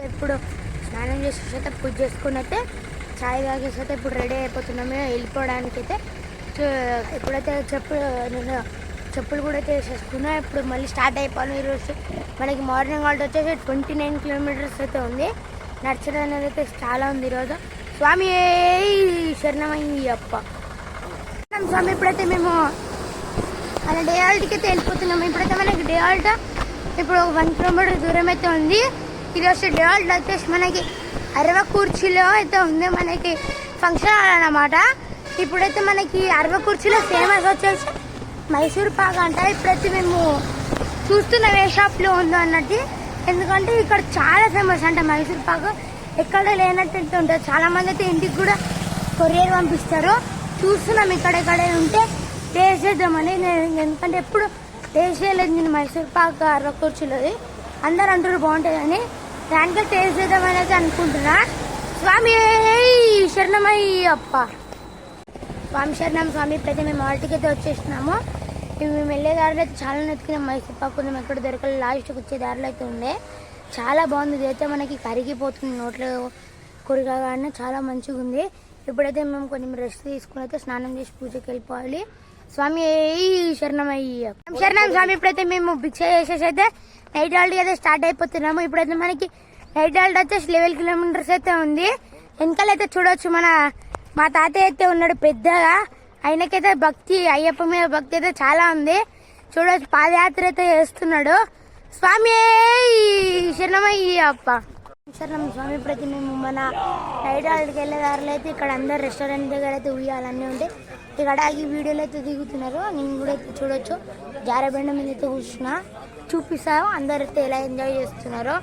ఇప్పుడు స్నానం చేసేసి అయితే పూజ చేసుకుని అయితే చాయ్ తాగేసి అయితే ఇప్పుడు రెడీ అయిపోతున్నాము వెళ్ళిపోవడానికి అయితే. ఇప్పుడైతే నేను చెప్పులు కూడా అయితే వేసేసుకున్నా. ఇప్పుడు మళ్ళీ స్టార్ట్ అయిపోయాను. ఈరోజు మనకి మార్నింగ్ వాల్ట్ వచ్చేసి 29 కిలోమీటర్స్ అయితే ఉంది. నడచడం అనేది అయితే చాలా ఉంది ఈరోజు. స్వామి శరణమయ్యప్ప. స్వామి ఇప్పుడైతే మేము మన డే హాల్ట్కి అయితే వెళ్ళిపోతున్నాము. ఇప్పుడైతే మనకి డే హాల్ట్ ఇప్పుడు 1 కిలోమీటర్ దూరం అయితే ఉంది. ఈరోజు డే హాల్ట్ వచ్చేసి మనకి 60 కుర్చీలో అయితే ఉంది. మనకి ఫంక్షన్ హాల్ అన్నమాట. ఇప్పుడైతే మనకి 60 కుర్చీలో ఫేమస్ వచ్చేసి మైసూర్ పాక్ అంట. ఇప్పుడైతే మేము చూస్తున్నాం ఏ షాప్లో ఉందో అన్నట్టు. ఎందుకంటే ఇక్కడ చాలా ఫేమస్ అంట మైసూర్ పాక్. ఎక్కడ లేనట్టు ఉంటుంది. చాలా మంది అయితే ఇంటికి కూడా కొరియర్ పంపిస్తారు. చూస్తున్నాం ఇక్కడెక్కడే ఉంటే టేస్ట్ చేద్దామని. నేను ఎందుకంటే ఎప్పుడు టేస్ట్ చేయలేదు నేను మైసూర్ పాక్ 60 కుర్చీలోది. అందరు అంటారు బాగుంటుందని. దానికి టేస్ట్ చేద్దామని అయితే అనుకుంటున్నా. స్వామి శరణమయ్యప్ప. స్వామి శరణం. స్వామి ఇప్పుడైతే మేము ఆల్టీకి అయితే వచ్చేసినాము. మేము వెళ్ళే దారిలో అయితే చాలా నెత్తుకున్నాం. మైసూర్ పాక్ కొంచెం ఎక్కడ దొరకలేదు. లాస్ట్కి వచ్చే దారిలో అయితే ఉండే. చాలా బాగుంది. ఇదైతే మనకి కరిగిపోతుంది నోట్లో కొరిగానే. చాలా మంచిగా ఉంది. ఇప్పుడైతే మేము కొంచెం రెస్ట్ తీసుకుని అయితే స్నానం చేసి పూజకి వెళ్ళిపోవాలి. స్వామి శరణమయ్య. శరణం స్వామి. ఇప్పుడైతే మేము భిక్ష చేసేసి అయితే నైట్ హాల్ట్ అయితే స్టార్ట్ అయిపోతున్నాము. ఇప్పుడైతే మనకి నైట్ హాల్ట్ వచ్చేసి 11 కిలోమీటర్స్ అయితే ఉంది. వెనకాలైతే చూడొచ్చు మా తాతయ్య అయితే ఉన్నాడు పెద్దగా. ఆయనకైతే భక్తి, అయ్యప్ప మీద భక్తి అయితే చాలా ఉంది. చూడొచ్చు పాదయాత్ర అయితే చేస్తున్నాడు. స్వామి శరణమయ్యప్ప. శరణం స్వామి. ఇప్పుడైతే మేము మన నైట్ హాల్ట్కి వెళ్ళే దారిలో అయితే ఇక్కడ అందరు రెస్టారెంట్ దగ్గర అయితే ఉయ్యాలన్నీ ఉంటాయి. ఇక్కడ ఆగి వీడియోలు అయితే దిగుతున్నారు. నేను కూడా అయితే చూడొచ్చు. జారబండ మీద అయితే కూర్చున్నా. చూపిస్తాను అందరు అయితే ఎలా ఎంజాయ్ చేస్తున్నారో.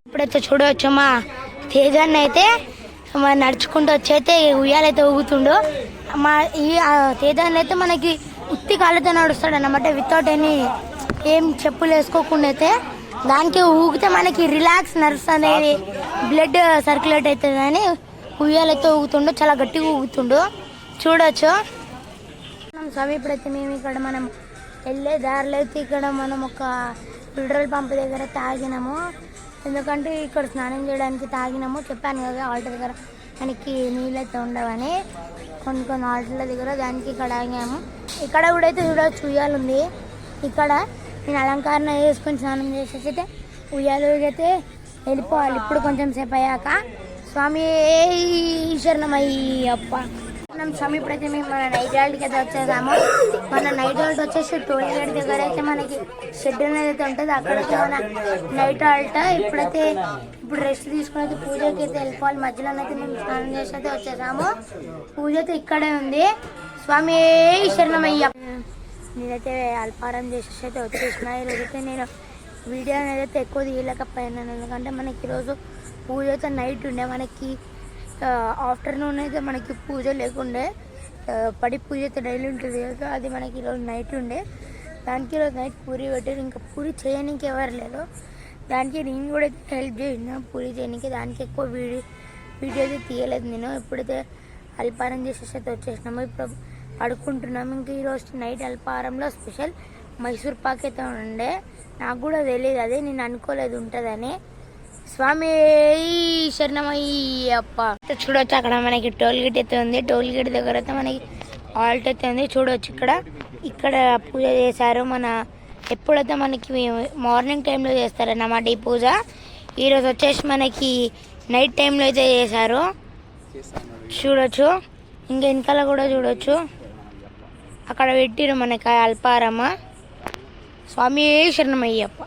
ఇప్పుడైతే చూడవచ్చు మా తేజాన్ని అయితే నడుచుకుంటూ వచ్చి అయితే ఉయ్యాలైతే ఊగుతుండు. మా ఈ తేజాన్ని అయితే మనకి ఉత్తి కాళ్ళతో నడుస్తాడు అన్నమాట. వితౌట్ ఏం చెప్పులు వేసుకోకుండా అయితే దానికి ఊగితే మనకి రిలాక్స్ నర్వ్స్ అనేది బ్లడ్ సర్క్యులేట్ అవుతుంది అని ఉయ్యాలైతే ఊగుతుండు. చాలా గట్టిగా ఊగుతుండు చూడొచ్చు. స్వామి ఇప్పుడైతే మేము ఇక్కడ మనం వెళ్ళే దారిలో అయితే ఇక్కడ మనం ఒక పెట్రోల్ పంప్ దగ్గర తాగినాము. ఎందుకంటే ఇక్కడ స్నానం చేయడానికి తాగినాము. చెప్పాను కదా ఆల్టర్ దగ్గర మనకి నీళ్ళు అయితే ఉండవని. కొన్ని ఆల్టర్ల దగ్గర దానికి ఇక్కడ ఆగాము. ఇక్కడ కూడా అయితే చూడవచ్చు ఉయ్యాలు ఉంది. ఇక్కడ నేను అలంకరణ చేసుకొని స్నానం చేసేసి అయితే ఉయ్యాలు అయితే వెళ్ళిపోవాలి. ఇప్పుడు కొంచెం సేపు అయ్యాక. స్వామి శరణమయ్యప్ప. స్వామి ఇప్పుడైతే మేము మన నైట్ హాల్ట్కి అయితే వచ్చేసాము. మన నైట్ హాల్ట్ వచ్చేసి టోల్ గేట్ దగ్గర అయితే మనకి షెడ్ అనేది అయితే ఉంటుంది. అక్కడైతే మన నైట్ హాల్ట్. ఇప్పుడు రెస్ట్ తీసుకుని అయితే పూజకి అయితే వెళ్ళిపోవాలి. మధ్యలోనైతే మేము స్నానం చేసి అయితే వచ్చేసాము. పూజ అయితే ఇక్కడే ఉంది. స్వామి శరణమయ్య. నేనైతే అల్పారం చేసేసి అయితే వచ్చేసిన. ఈరోజైతే నేను వీడియో అనేది అయితే ఎక్కువ తీయలేకపోయినాను. ఎందుకంటే మనకి ఈరోజు పూజ అయితే నైట్ ఉండే. మనకి ఆఫ్టర్నూన్ అయితే మనకి పూజ లేకుండే. పడి పూజ అయితే డైలీ ఉంటుంది కదా. అది మనకి ఈరోజు నైట్ ఉండే. దానికి ఈరోజు నైట్ పూరి పెట్టారు. ఇంకా పూరి చేయడానికి ఎవరు లేరు. దానికి నేను కూడా అయితే హెల్ప్ చేసిన పూరి చేయడానికి. దానికి ఎక్కువ వీడియో అయితే తీయలేదు నేను. ఇప్పుడైతే అల్పారం చేసేసి అయితే వచ్చేసినాము. ఇప్పుడు పడుకుంటున్నాము. ఇంకా ఈరోజు నైట్ అల్పారంలో స్పెషల్ మైసూర్ పాక్ అయితే ఉండే. నాకు కూడా తెలియదు. అదే నేను అనుకోలేదు ఉంటుందని. స్వామి శరణమయ్యప్ప. చూడొచ్చు అక్కడ మనకి టోల్ గేట్ అయితే ఉంది. టోల్ గేట్ దగ్గర అయితే మనకి ఆల్ట్ అయితే ఉంది. చూడవచ్చు ఇక్కడ పూజ చేశారు. ఎప్పుడైతే మనకి మార్నింగ్ టైంలో చేస్తారన్నమాట ఈ పూజ. ఈరోజు వచ్చేసి మనకి నైట్ టైంలో అయితే చేశారు. చూడొచ్చు. ఇంకా వెనకాల కూడా చూడొచ్చు. అక్కడ పెట్టిరు మనకి అల్పారమ్మ. స్వామి శరణమయ్యప్ప.